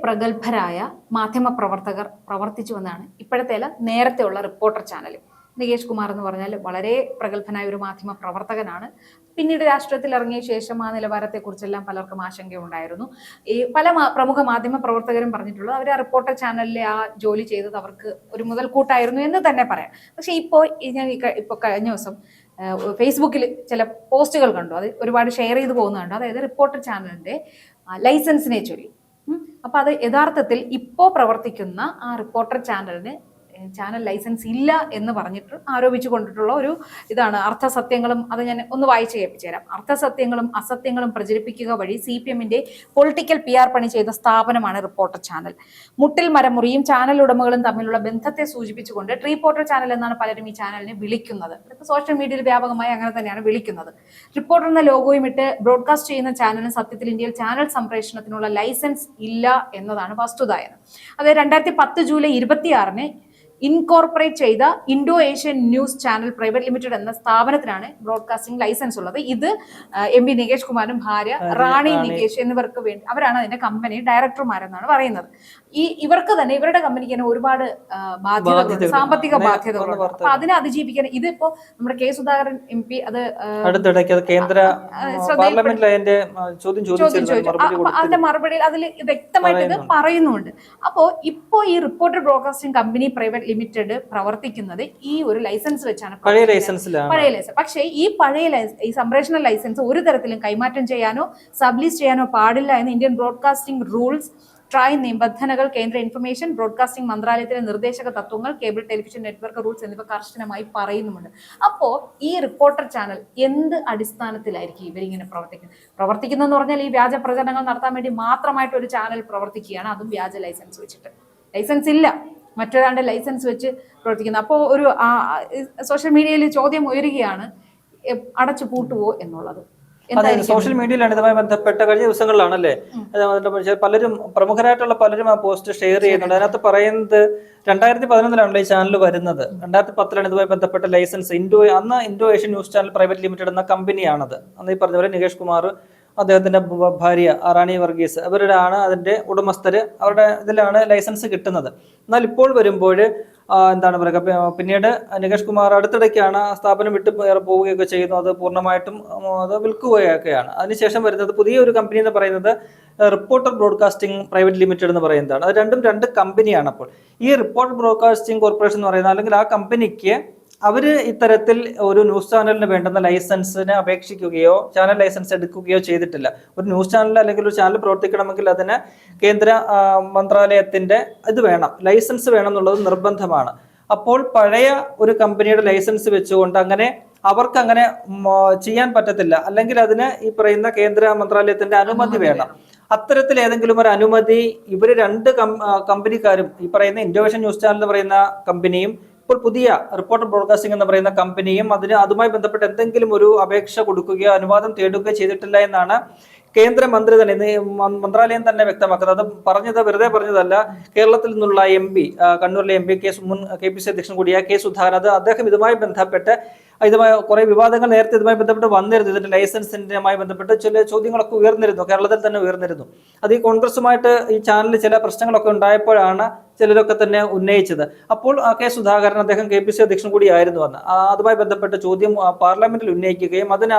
പ്രഗത്ഭരായ മാധ്യമ പ്രവർത്തകർ പ്രവർത്തിച്ചു എന്നാണ് ഇപ്പോഴത്തെ അല്ല നേരത്തെയുള്ള റിപ്പോർട്ടർ ചാനൽ. നികേഷ് കുമാർ എന്ന് പറഞ്ഞാൽ വളരെ പ്രഗത്ഭനായ ഒരു മാധ്യമ പ്രവർത്തകനാണ്. പിന്നീട് രാഷ്ട്രീയത്തിൽ ഇറങ്ങിയ ശേഷം ആ നിലവാരത്തെക്കുറിച്ചെല്ലാം പലർക്കും ആശങ്കയുണ്ടായിരുന്നു. ഈ പല പ്രമുഖ മാധ്യമ പ്രവർത്തകരും പറഞ്ഞിട്ടുള്ളത് അവർ ആ റിപ്പോർട്ടർ ചാനലിലെ ആ ജോലി ചെയ്തത് അവർക്ക് ഒരു മുതൽക്കൂട്ടായിരുന്നു എന്ന് തന്നെ പറയാം. പക്ഷെ ഞാൻ കഴിഞ്ഞ ദിവസം ഫേസ്ബുക്കിൽ ചില പോസ്റ്റുകൾ കണ്ടു, അത് ഒരുപാട് ഷെയർ ചെയ്ത് പോകുന്നുണ്ട്. അതായത് റിപ്പോർട്ടർ ചാനലിന്റെ ലൈസൻസിനെ ചൊല്ലി. അപ്പൊ അത് യഥാർത്ഥത്തിൽ ഇപ്പോൾ പ്രവർത്തിക്കുന്ന ആ റിപ്പോർട്ടർ ചാനൽ ലൈസൻസ് ഇല്ല എന്ന് പറഞ്ഞിട്ട് ആരോപിച്ചു കൊണ്ടിട്ടുള്ള ഒരു ഇതാണ്. അർത്ഥസത്യങ്ങളും അത് ഞാൻ ഒന്ന് വായിച്ച് കേൾപ്പിച്ചു തരാം. അർത്ഥസത്യങ്ങളും അസത്യങ്ങളും പ്രചരിപ്പിക്കുക വഴി CPM-ന്റെ പൊളിറ്റിക്കൽ PR പണി ചെയ്ത സ്ഥാപനമാണ് റിപ്പോർട്ടർ ചാനൽ. മുട്ടിൽ മരമുറിയും ചാനൽ ഉടമകളും തമ്മിലുള്ള ബന്ധത്തെ സൂചിപ്പിച്ചുകൊണ്ട് റിപ്പോർട്ടർ ചാനൽ എന്നാണ് പലരും ഈ ചാനലിനെ വിളിക്കുന്നത്. സോഷ്യൽ മീഡിയയിൽ വ്യാപകമായി അങ്ങനെ തന്നെയാണ് വിളിക്കുന്നത്. റിപ്പോർട്ടർ എന്ന ലോഗോയും ഇട്ട് ബ്രോഡ്കാസ്റ്റ് ചെയ്യുന്ന ചാനലിന് സത്യത്തിൽ ഇന്ത്യയിൽ ചാനൽ സംപ്രേഷണത്തിനുള്ള ലൈസൻസ് ഇല്ല എന്നതാണ് വസ്തുത എന്ന്. അതായത് 2010 ജൂലൈ 26-ന് ഇൻകോർപ്പറേറ്റ് ചെയ്ത Indo Asian news channel private limited എന്ന സ്ഥാപനത്തിനാണ് ബ്രോഡ്കാസ്റ്റിംഗ് ലൈസൻസ് ഉള്ളത്. ഇത് MP നികേഷ് കുമാറും ഭാര്യ റാണി നികേഷ് എന്നിവർക്ക് വേണ്ടി അവരാണ് അതിന്റെ കമ്പനി ഡയറക്ടർമാരെന്നാണ് പറയുന്നത്. ഇവർക്ക് തന്നെ ഇവരുടെ കമ്പനിക്ക് തന്നെ ഒരുപാട് ബാധ്യതകളുണ്ട്, സാമ്പത്തിക ബാധ്യതകളുണ്ട്. അപ്പൊ അതിനെ അതിജീവിക്കാൻ ഇതിപ്പോ നമ്മുടെ K. സുധാകരൻ MP അത് കേന്ദ്ര അതിന്റെ മറുപടിയിൽ അതിൽ വ്യക്തമായിട്ട് ഇത് പറയുന്നുണ്ട്. അപ്പോ ഇപ്പോ ഈ reporter broadcasting company private limited പ്രവർത്തിക്കുന്നത് ഈ ഒരു ലൈസൻസ് വെച്ചാണ്, പഴയ ലൈസൻസ്. പക്ഷേ ഈ സംപ്രേഷണ ലൈസൻസ് ഒരു തരത്തിലും കൈമാറ്റം ചെയ്യാനോ സബ്ലീസ് ചെയ്യാനോ പാടില്ല എന്ന് ഇന്ത്യൻ ബ്രോഡ്കാസ്റ്റിംഗ് റൂൾസ്, ട്രായ് നിബന്ധനകൾ, കേന്ദ്ര ഇൻഫർമേഷൻ ബ്രോഡ്കാസ്റ്റിംഗ് മന്ത്രാലയത്തിലെ നിർദ്ദേശക തത്വങ്ങൾ, കേബിൾ ടെലിവിഷൻ നെറ്റ്വർക്ക് റൂൾസ് എന്നിവ കർശനമായി പറയുന്നുമുണ്ട്. അപ്പോ ഈ റിപ്പോർട്ടർ ചാനൽ എന്ത് അടിസ്ഥാനത്തിലായിരിക്കും ഇവരിങ്ങനെ പ്രവർത്തിക്കുന്നതെന്ന് പറഞ്ഞാൽ ഈ വ്യാജ പ്രചരണങ്ങൾ നടത്താൻ വേണ്ടി മാത്രമായിട്ട് ഒരു ചാനൽ പ്രവർത്തിക്കുകയാണ്, അതും വ്യാജ ലൈസൻസ് വെച്ചിട്ട്. ലൈസൻസ് ഇല്ല, മറ്റൊരാളുടെ ലൈസൻസ് വെച്ച് പ്രവർത്തിക്കുന്നത്. അപ്പോൾ ഒരു സോഷ്യൽ മീഡിയയിൽ ചോദ്യം ഉയരുകയാണ്, അടച്ചു പൂട്ടുവോ എന്നുള്ളത്. സോഷ്യൽ മീഡിയയിലാണ് ഇതുമായി ബന്ധപ്പെട്ട കഴിഞ്ഞ ദിവസങ്ങളിലാണല്ലേ പലരും പ്രമുഖരായിട്ടുള്ള പലരും ആ പോസ്റ്റ് ഷെയർ ചെയ്യുന്നുണ്ട്. അതിനകത്ത് പറയുന്നത് 2011 ഈ ചാനൽ വരുന്നത്. 2010 ഇതുമായി ബന്ധപ്പെട്ട ലൈസൻസ് അന്ന് Indo Asian news channel private limited എന്ന കമ്പനിയാണത്. അന്ന് ഈ പറഞ്ഞ പോലെ നികേഷ് കുമാർ, അദ്ദേഹത്തിന്റെ ഭാര്യ റാണി വർഗീസ് അവരുടെയാണ് അതിന്റെ ഉടമസ്ഥര്. അവരുടെ ഇതിലാണ് ലൈസൻസ് കിട്ടുന്നത്. എന്നാൽ ഇപ്പോൾ വരുമ്പോൾ എന്താണ് പറയുക, പിന്നീട് നികേഷ് കുമാർ അടുത്തിടയ്ക്കാണ് സ്ഥാപനം വിട്ട് പോവുകയൊക്കെ ചെയ്യുന്നു. അത് പൂർണ്ണമായിട്ടും അത് വിൽക്കുകയൊക്കെയാണ്. അതിനുശേഷം വരുന്നത് പുതിയൊരു കമ്പനി എന്ന് പറയുന്നത് റിപ്പോർട്ടർ ബ്രോഡ്കാസ്റ്റിംഗ് പ്രൈവറ്റ് ലിമിറ്റഡ് എന്ന് പറയുന്നതാണ്. അത് രണ്ടും രണ്ട് കമ്പനിയാണ്. അപ്പോൾ ഈ റിപ്പോർട്ടർ ബ്രോഡ്കാസ്റ്റിംഗ് കോർപ്പറേഷൻ എന്ന് പറയുന്നത്, അല്ലെങ്കിൽ ആ കമ്പനിക്ക് അവര് ഇത്തരത്തിൽ ഒരു ന്യൂസ് ചാനലിന് വേണ്ടുന്ന ലൈസൻസിന് അപേക്ഷിക്കുകയോ ചാനൽ ലൈസൻസ് എടുക്കുകയോ ചെയ്തിട്ടില്ല. ഒരു ന്യൂസ് ചാനൽ അല്ലെങ്കിൽ ഒരു ചാനൽ പ്രവർത്തിക്കണമെങ്കിൽ അതിന് കേന്ദ്ര മന്ത്രാലയത്തിന്റെ ഇത് വേണം, ലൈസൻസ് വേണം എന്നുള്ളത് നിർബന്ധമാണ്. അപ്പോൾ പഴയ ഒരു കമ്പനിയുടെ ലൈസൻസ് വെച്ചുകൊണ്ട് അവർക്ക് അങ്ങനെ ചെയ്യാൻ പറ്റത്തില്ല. അല്ലെങ്കിൽ അതിന് ഈ പറയുന്ന കേന്ദ്ര മന്ത്രാലയത്തിന്റെ അനുമതി വേണം. അത്തരത്തിൽ ഏതെങ്കിലും ഒരു അനുമതി ഇവര് രണ്ട് കമ്പനിക്കാരും, ഈ പറയുന്ന ഇൻഡോ ഏഷ്യൻ ന്യൂസ് ചാനൽ എന്ന് പറയുന്ന കമ്പനിയും ഇപ്പോൾ പുതിയ റിപ്പോർട്ടർ ബ്രോഡ്കാസ്റ്റിംഗ് എന്ന് പറയുന്ന കമ്പനിയും അതുമായി ബന്ധപ്പെട്ട് എന്തെങ്കിലും ഒരു അപേക്ഷ കൊടുക്കുകയോ അനുവാദം തേടുകയോ ചെയ്തിട്ടില്ല എന്നാണ് കേന്ദ്രമന്ത്രി തന്നെ മന്ത്രാലയം തന്നെ വ്യക്തമാക്കുന്നത്. അത് വെറുതെ പറഞ്ഞതല്ല. കേരളത്തിൽ നിന്നുള്ള MP, കണ്ണൂരിലെ MP മുൻ KPC അധ്യക്ഷൻ കൂടിയ K. സുധാകരൻ, അദ്ദേഹം ഇതുമായി ബന്ധപ്പെട്ട് കുറെ വിവാദങ്ങൾ നേരത്തെ ഇതുമായി ബന്ധപ്പെട്ട് വന്നിരുന്നു. ഇതിന്റെ ലൈസൻസിന്റെയുമായി ബന്ധപ്പെട്ട് ചില ചോദ്യങ്ങളൊക്കെ ഉയർന്നിരുന്നു, കേരളത്തിൽ തന്നെ ഉയർന്നിരുന്നു. അത് ഈ കോൺഗ്രസുമായിട്ട് ഈ ചാനലിൽ ചില പ്രശ്നങ്ങളൊക്കെ ഉണ്ടായപ്പോഴാണ് ചിലരൊക്കെ തന്നെ ഉന്നയിച്ചത്. അപ്പോൾ K. സുധാകരൻ, അദ്ദേഹം KPC അധ്യക്ഷൻ കൂടിയായിരുന്നു അന്ന്, അതുമായി ബന്ധപ്പെട്ട ചോദ്യം പാർലമെന്റിൽ ഉന്നയിക്കുകയും അതിന്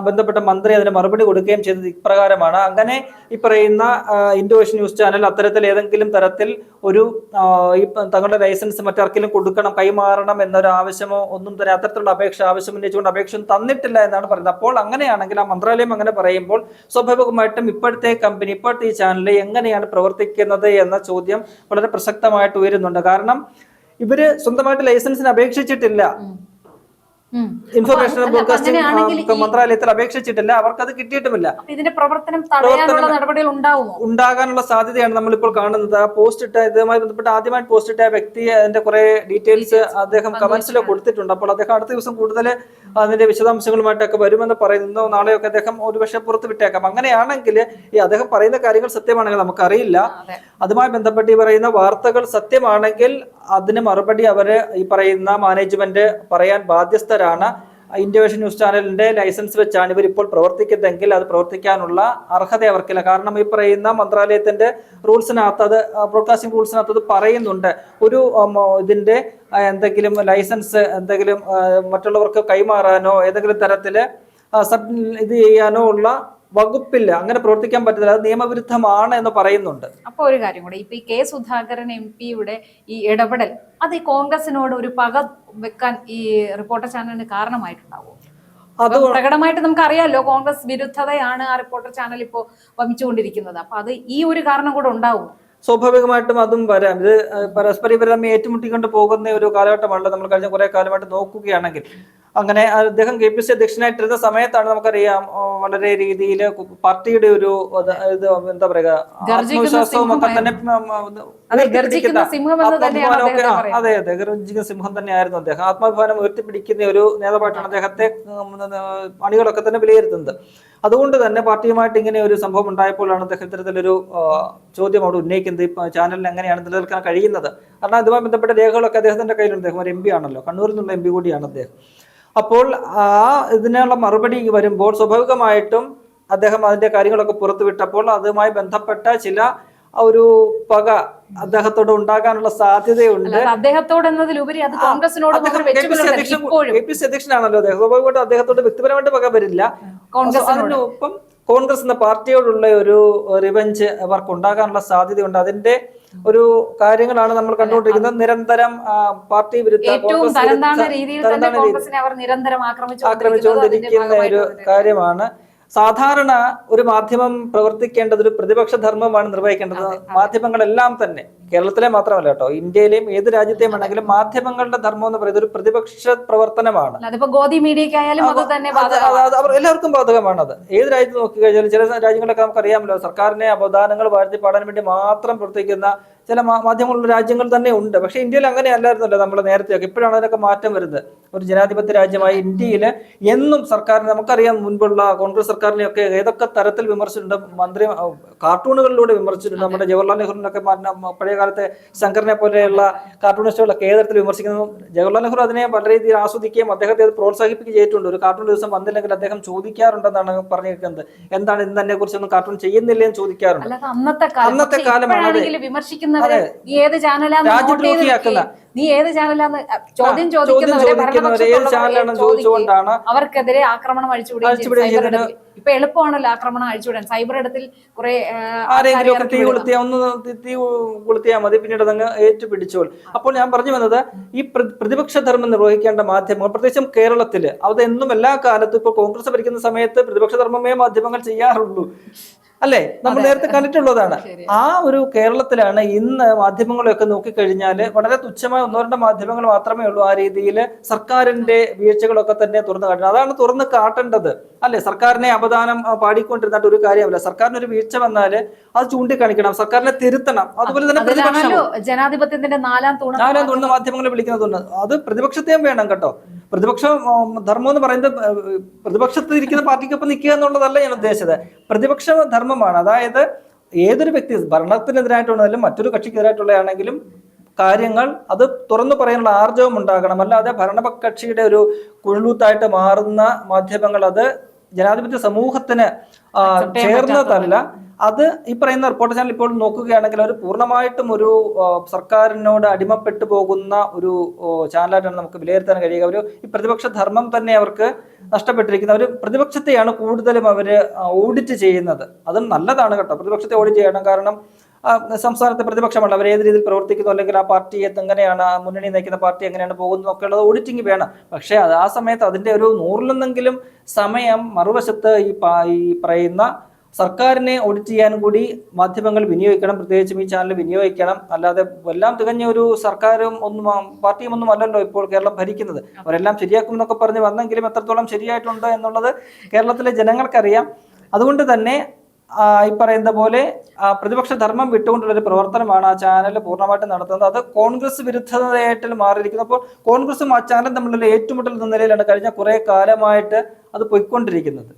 ബന്ധപ്പെട്ട മന്ത്രി അതിന് മറുപടി കൊടുക്കുകയും ചെയ്തത് ഇപ്രകാരമാണ്. അങ്ങനെ ഈ പറയുന്ന ഇൻഡോ ഏഷ്യൻ ന്യൂസ് ചാനൽ അത്തരത്തിൽ ഏതെങ്കിലും തരത്തിൽ ഒരു തങ്ങളുടെ ലൈസൻസ് മറ്റാർക്കെങ്കിലും കൊടുക്കണം, കൈമാറണം എന്നൊരു ആവശ്യമോ ഒന്നും തന്നെ അത്തരത്തിലുള്ള ആവശ്യം ഉന്നയിച്ചുകൊണ്ട് അപേക്ഷ തന്നിട്ടില്ല എന്നാണ് പറയുന്നത്. അപ്പോൾ അങ്ങനെയാണെങ്കിൽ ആ മന്ത്രാലയം അങ്ങനെ പറയുമ്പോൾ സ്വാഭാവികമായിട്ടും ഇപ്പോഴത്തെ ഈ ചാനൽ എങ്ങനെയാണ് പ്രവർത്തിക്കുന്നത് എന്ന ചോദ്യം വളരെ പ്രസക്തമായിട്ട് ഉയരുന്നുണ്ട്. കാരണം ഇവര് സ്വന്തമായിട്ട് ലൈസൻസിന് അപേക്ഷിച്ചിട്ടില്ല, ഇൻഫർമേഷൻ ബ്രോഡ്കാസ്റ്റിംഗ് മന്ത്രാലയത്തിൽ അപേക്ഷിച്ചിട്ടില്ല, അവർക്ക് അത് കിട്ടിയിട്ടുമില്ല. ഇതിന്റെ പ്രവർത്തനം നടപടികൾ ഉണ്ടാകാനുള്ള സാധ്യതയാണ് നമ്മളിപ്പോൾ കാണുന്നത്. ആ ഇതുമായി ബന്ധപ്പെട്ട് ആദ്യമായിട്ട് പോസ്റ്റ് ഇട്ട വ്യക്തി അതിന്റെ കുറെ ഡീറ്റെയിൽസ് അദ്ദേഹം കമന്റ്സിൽ കൊടുത്തിട്ടുണ്ട്. അപ്പോൾ അദ്ദേഹം അടുത്ത ദിവസം കൂടുതൽ അതിന്റെ വിശദാംശങ്ങളുമായിട്ടൊക്കെ വരുമെന്ന് പറയുന്നു. നാളെയൊക്കെ അദ്ദേഹം ഒരുപക്ഷെ പുറത്ത് വിട്ടേക്കാം. അങ്ങനെയാണെങ്കിൽ ഈ അദ്ദേഹം പറയുന്ന കാര്യങ്ങൾ സത്യമാണെങ്കിൽ നമുക്കറിയില്ല. അതുമായി ബന്ധപ്പെട്ട് ഈ പറയുന്ന വാർത്തകൾ സത്യമാണെങ്കിൽ അതിന് മറുപടി അവര് ഈ പറയുന്ന മാനേജ്മെന്റ് പറയാൻ ബാധ്യസ്ഥരാണ്. ഇന്ത്യ വിഷൻ ന്യൂസ് ചാനലിന്റെ ലൈസൻസ് വെച്ചാണ് ഇവർ ഇപ്പോൾ പ്രവർത്തിക്കുന്നതെങ്കിൽ അത് പ്രവർത്തിക്കാനുള്ള അർഹത അവർക്കില്ല. കാരണം ഈ പറയുന്ന മന്ത്രാലയത്തിന്റെ റൂൾസിനകത്ത്, അത് ബ്രോഡ്കാസ്റ്റിംഗ് റൂൾസിനകത്ത് അത് പറയുന്നുണ്ട്. ഒരു ഇതിന്റെ എന്തെങ്കിലും ലൈസൻസ് എന്തെങ്കിലും മറ്റുള്ളവർക്ക് കൈമാറാനോ ഏതെങ്കിലും തരത്തില് ഇത് ചെയ്യാനോ ഉള്ള വകുപ്പില്ല, അങ്ങനെ പ്രവർത്തിക്കാൻ പറ്റത്തില്ല, അത് നിയമവിരുദ്ധമാണ് എന്ന് പറയുന്നുണ്ട്. അപ്പൊ ഒരു കാര്യം കൂടെ, ഇപ്പൊ ഈ കെ സുധാകരൻ MP-യുടെ ഈ ഇടപെടൽ അത് ഈ കോൺഗ്രസിനോട് ഒരു പക വെക്കാൻ ഈ റിപ്പോർട്ടർ ചാനലിന് കാരണമായിട്ടുണ്ടാവും? അത് പ്രകടമായിട്ട് നമുക്ക് അറിയാലോ, കോൺഗ്രസ് വിരുദ്ധതയാണ് ആ റിപ്പോർട്ടർ ചാനൽ ഇപ്പോ വമിച്ചുകൊണ്ടിരിക്കുന്നത്. അപ്പൊ അത് ഈ ഒരു കാരണം കൂടെ ഉണ്ടാവും. സ്വാഭാവികമായിട്ടും അതും വരാം. ഇത് പരസ്പരം ഇവർ തമ്മിൽ ഏറ്റുമുട്ടിക്കൊണ്ട് പോകുന്ന ഒരു കാലഘട്ടമാണല്ലോ നമ്മൾ കഴിഞ്ഞ കുറെ കാലമായിട്ട് നോക്കുകയാണെങ്കിൽ. അങ്ങനെ അദ്ദേഹം KPC അധ്യക്ഷനായിട്ടിരുന്ന സമയത്താണ് നമുക്കറിയാം വളരെ രീതിയിൽ പാർട്ടിയുടെ ഒരു ഇത് എന്താ പറയുക, ആത്മവിശ്വാസവും ഒക്കെ തന്നെ അതെ ഗർജിക്കുന്ന സിംഹം തന്നെയായിരുന്നു അദ്ദേഹം. ആത്മാഭിമാനം ഉയർത്തിപ്പിടിക്കുന്ന ഒരു നേതാവായിട്ടാണ് അദ്ദേഹത്തെ അണികളൊക്കെ തന്നെ വിലയിരുത്തുന്നത്. അതുകൊണ്ട് തന്നെ പാർട്ടിയുമായിട്ട് ഇങ്ങനെ ഒരു സംഭവം ഉണ്ടായപ്പോഴാണ് അദ്ദേഹം ഇത്തരത്തിലൊരു ചോദ്യം അവിടെ ഉന്നയിക്കുന്നത്. ഇപ്പൊ ചാനലിന് എങ്ങനെയാണ് നിലനിൽക്കാൻ കഴിയുന്നത്? കാരണം ഇതുമായി ബന്ധപ്പെട്ട രേഖകളൊക്കെ അദ്ദേഹത്തിന്റെ കയ്യിലുണ്ട്. അദ്ദേഹം ഒരു MP ആണല്ലോ, കണ്ണൂരിൽ നിന്നുള്ള MP കൂടിയാണ് അദ്ദേഹം. അപ്പോൾ ഇതിനുള്ള മറുപടി വരുമ്പോൾ സ്വാഭാവികമായിട്ടും അദ്ദേഹം അതിന്റെ കാര്യങ്ങളൊക്കെ പുറത്തുവിട്ടപ്പോൾ അതുമായി ബന്ധപ്പെട്ട ചില ഒരു പക അദ്ദേഹത്തോട് ഉണ്ടാകാനുള്ള സാധ്യതയുണ്ട്. അദ്ദേഹത്തോട് എന്നതിലുപരി അത് കോൺഗ്രസിനോട് KPC അധ്യക്ഷനാണല്ലോ അദ്ദേഹം. സ്വാഭാവികമായിട്ടും അദ്ദേഹത്തോട് വ്യക്തിപരമായിട്ട് പക വരില്ല. അതിനൊപ്പം കോൺഗ്രസ് എന്ന പാർട്ടിയോടുള്ള ഒരു റിവെഞ്ച് അവർക്ക് ഉണ്ടാകാനുള്ള സാധ്യതയുണ്ട്. അതിന്റെ ഒരു കാര്യങ്ങളാണ് നമ്മൾ കണ്ടുകൊണ്ടിരിക്കുന്നത്. നിരന്തരം പാർട്ടി വിരുദ്ധ ആക്രമിച്ചുകൊണ്ടിരിക്കുന്ന ഒരു കാര്യമാണ്. സാധാരണ ഒരു മാധ്യമം പ്രവർത്തിക്കേണ്ടത് ഒരു പ്രതിപക്ഷ ധർമ്മമാണ് നിർവഹിക്കേണ്ടത്. മാധ്യമങ്ങളെല്ലാം തന്നെ, കേരളത്തിലെ മാത്രമല്ല കേട്ടോ, ഇന്ത്യയിലെയും ഏത് രാജ്യത്തെയും ആണെങ്കിലും മാധ്യമങ്ങളുടെ ധർമ്മം എന്ന് പറയുന്നത് ഒരു പ്രതിപക്ഷ പ്രവർത്തനമാണ്. എല്ലാവർക്കും ബാധകമാണ് അത്. ഏത് രാജ്യത്ത് നോക്കി കഴിഞ്ഞാലും ചില രാജ്യങ്ങളൊക്കെ നമുക്കറിയാമല്ലോ, സർക്കാരിനെ അവദാനങ്ങൾ വാഴ്ത്തി പാടാൻ വേണ്ടി മാത്രം പ്രവർത്തിക്കുന്ന ചില മാധ്യമങ്ങളുള്ള രാജ്യങ്ങൾ തന്നെ ഉണ്ട്. പക്ഷെ ഇന്ത്യയിൽ അങ്ങനെ അല്ലായിരുന്നല്ലോ നമ്മൾ നേരത്തെയൊക്കെ. ഇപ്പോഴാണ് അതിനൊക്കെ മാറ്റം വരുന്നത്. ഒരു ജനാധിപത്യ രാജ്യമായ ഇന്ത്യയിൽ എന്നും സർക്കാരിനെ നമുക്കറിയാം, മുൻപുള്ള കോൺഗ്രസ് സർക്കാരിനെയൊക്കെ ഏതൊക്കെ തരത്തിൽ വിമർശിച്ചിട്ടുണ്ട്. കാർട്ടൂണുകളിലൂടെ വിമർശിച്ചിട്ടുണ്ട്. നമ്മുടെ ജവഹർലാൽ നെഹ്റുവിനൊക്കെ പഴയ കാലത്തെ ശങ്കറിനെ പോലെയുള്ള കാർട്ടൂണിസ്റ്റുകളൊക്കെ ഏത് തരത്തിൽ വിമർശിക്കുന്നു. ജവഹർലാൽ നെഹ്റു അതിനെ പല രീതിയിൽ ആസ്വദിക്കുകയും അദ്ദേഹത്തെ അത് പ്രോത്സാഹിപ്പിക്കുകയും ചെയ്തിട്ടുണ്ട്. ഒരു കാർട്ടൂൺ ദിവസം വന്നില്ലെങ്കിൽ അദ്ദേഹം ചോദിക്കാറുണ്ടെന്നാണ് പറഞ്ഞിരിക്കുന്നത്, എന്താണ് ഇന്ന് എന്നെ കുറിച്ചൊന്നും കാർട്ടൂൺ ചെയ്യുന്നില്ലേ എന്ന് ചോദിക്കാറുണ്ട്. അന്നത്തെ കാലമാണ് നീ ഏത് ചാനലാന്ന് ചോദ്യം ചോദിച്ചുകൊണ്ടാണ് അവർക്കെതിരെ ആക്രമണം അഴിച്ചുവിടുക. ഇപ്പൊ എളുപ്പമാണല്ലോ ആക്രമണം അഴിച്ചുവിടാൻ. സൈബർ ഇടത്തിൽ കുറെ ആരെങ്കിലും തീ കൊളുത്തിയാൽ മതി, പിന്നീട് അതങ്ങ് ഏറ്റുപിടിച്ചോൾ. അപ്പോൾ ഞാൻ പറഞ്ഞു വന്നത്, ഈ പ്രതിപക്ഷ ധർമ്മം നിർവഹിക്കേണ്ട മാധ്യമങ്ങൾ, പ്രത്യേകിച്ചും കേരളത്തില്, അതെന്നും എല്ലാ കാലത്തും ഇപ്പൊ കോൺഗ്രസ് ഭരിക്കുന്ന സമയത്ത് പ്രതിപക്ഷ ധർമ്മമേ മാധ്യമങ്ങൾ ചെയ്യാറുള്ളൂ, അല്ലേ? നമ്മൾ നേരത്തെ കണ്ടിട്ടുള്ളതാണ്. ആ ഒരു കേരളത്തിലാണ് ഇന്ന് മാധ്യമങ്ങളെയൊക്കെ നോക്കിക്കഴിഞ്ഞാൽ വളരെ തുച്ഛമായ 1-2 മാധ്യമങ്ങൾ മാത്രമേ ഉള്ളൂ ആ രീതിയിൽ സർക്കാരിന്റെ വീഴ്ചകളൊക്കെ തന്നെ തുറന്നു കാട്ടുന്നത്. അതാണ് തുറന്നു കാട്ടേണ്ടത്, അല്ലെ? സർക്കാരിനെ അപദാനം പാടിക്കൊണ്ടിരുന്നിട്ട് ഒരു കാര്യമല്ല. സർക്കാരിന് ഒരു വീഴ്ച വന്നാല് അത് ചൂണ്ടിക്കാണിക്കണം, സർക്കാരിനെ തിരുത്തണം. അതുപോലെ തന്നെ ജനാധിപത്യത്തിന്റെ നാലാം തൂണ് മാധ്യമങ്ങളെ വിളിക്കുന്നതുണ്ട്. അത് പ്രതിപക്ഷത്തെയും വേണം കേട്ടോ. പ്രതിപക്ഷ ധർമ്മം എന്ന് പറയുന്നത് പ്രതിപക്ഷത്ത് ഇരിക്കുന്ന പാർട്ടിക്കൊപ്പം നിൽക്കുക എന്നുള്ളതല്ല ഞാൻ ഉദ്ദേശിച്ചത്. പ്രതിപക്ഷ ധർമ്മമാണ്. അതായത് ഏതൊരു വ്യക്തി ഭരണത്തിനെതിരായിട്ടുള്ളതായാലും മറ്റൊരു കക്ഷിക്കെതിരായിട്ടുള്ളതാണെങ്കിലും കാര്യങ്ങൾ അത് തുറന്നു പറയാനുള്ള ആർജവം ഉണ്ടാകണം. അല്ലാതെ ഭരണകക്ഷിയുടെ ഒരു കുഴലൂത്തായിട്ട് മാറുന്ന മാധ്യമങ്ങൾ അത് ജനാധിപത്യ സമൂഹത്തിന് ചേർന്നതല്ല. അത് ഈ പറയുന്ന റിപ്പോർട്ടർ ചാനൽ ഇപ്പോൾ നോക്കുകയാണെങ്കിൽ അവർ പൂർണ്ണമായിട്ടും ഒരു സർക്കാരിനോട് അടിമപ്പെട്ടു പോകുന്ന ഒരു ചാനലായിട്ടാണ് നമുക്ക് വിലയിരുത്താൻ കഴിയുക. ഒരു ഈ പ്രതിപക്ഷ ധർമ്മം തന്നെ അവർക്ക് നഷ്ടപ്പെട്ടിരിക്കുന്ന ഒരു പ്രതിപക്ഷത്തെയാണ് കൂടുതലും അവര് ഓഡിറ്റ് ചെയ്യുന്നത്. അതും നല്ലതാണ് കേട്ടോ, പ്രതിപക്ഷത്തെ ഓഡിറ്റ് ചെയ്യണം. കാരണം സംസ്ഥാനത്തെ പ്രതിപക്ഷമല്ല, അവർ ഏത് രീതിയിൽ പ്രവർത്തിക്കുന്നു, അല്ലെങ്കിൽ ആ പാർട്ടി എങ്ങനെയാണ്, മുന്നണി നയിക്കുന്ന പാർട്ടി എങ്ങനെയാണ് പോകുന്നത് ഒക്കെ ഉള്ളത് ഓഡിറ്റിംഗ് വേണം. പക്ഷെ അത് ആ സമയത്ത് അതിന്റെ ഒരു 100-ലെന്നെങ്കിലും സമയം മറുവശത്ത് ഈ പറയുന്ന സർക്കാരിനെ ഓഡിറ്റ് ചെയ്യാനും കൂടി മാധ്യമങ്ങൾ വിനിയോഗിക്കണം, പ്രത്യേകിച്ചും ഈ ചാനൽ വിനിയോഗിക്കണം. അല്ലാതെ എല്ലാം തികഞ്ഞ ഒരു സർക്കാരും പാർട്ടിയും ഒന്നും അല്ലല്ലോ ഇപ്പോൾ കേരളം ഭരിക്കുന്നത്. അവരെല്ലാം ശരിയാക്കും എന്നൊക്കെ പറഞ്ഞ് വന്നെങ്കിലും എത്രത്തോളം ശരിയായിട്ടുണ്ട് എന്നുള്ളത് കേരളത്തിലെ ജനങ്ങൾക്കറിയാം. അതുകൊണ്ട് തന്നെ ഈ പറയുന്ന പോലെ പ്രതിപക്ഷ ധർമ്മം വിട്ടുകൊണ്ടുള്ള ഒരു പ്രവർത്തനമാണ് ആ ചാനൽ പൂർണ്ണമായിട്ട് നടത്തുന്നത്. അത് കോൺഗ്രസ് വിരുദ്ധതയായിട്ട് മാറിയിരിക്കുന്നു. അപ്പോൾ കോൺഗ്രസും ആ ചാനലും തമ്മിലുള്ള ഏറ്റുമുട്ടൽ എന്ന നിലയിലാണ് കഴിഞ്ഞ കുറെ കാലമായിട്ട് അത് പോയിക്കൊണ്ടിരിക്കുന്നത്.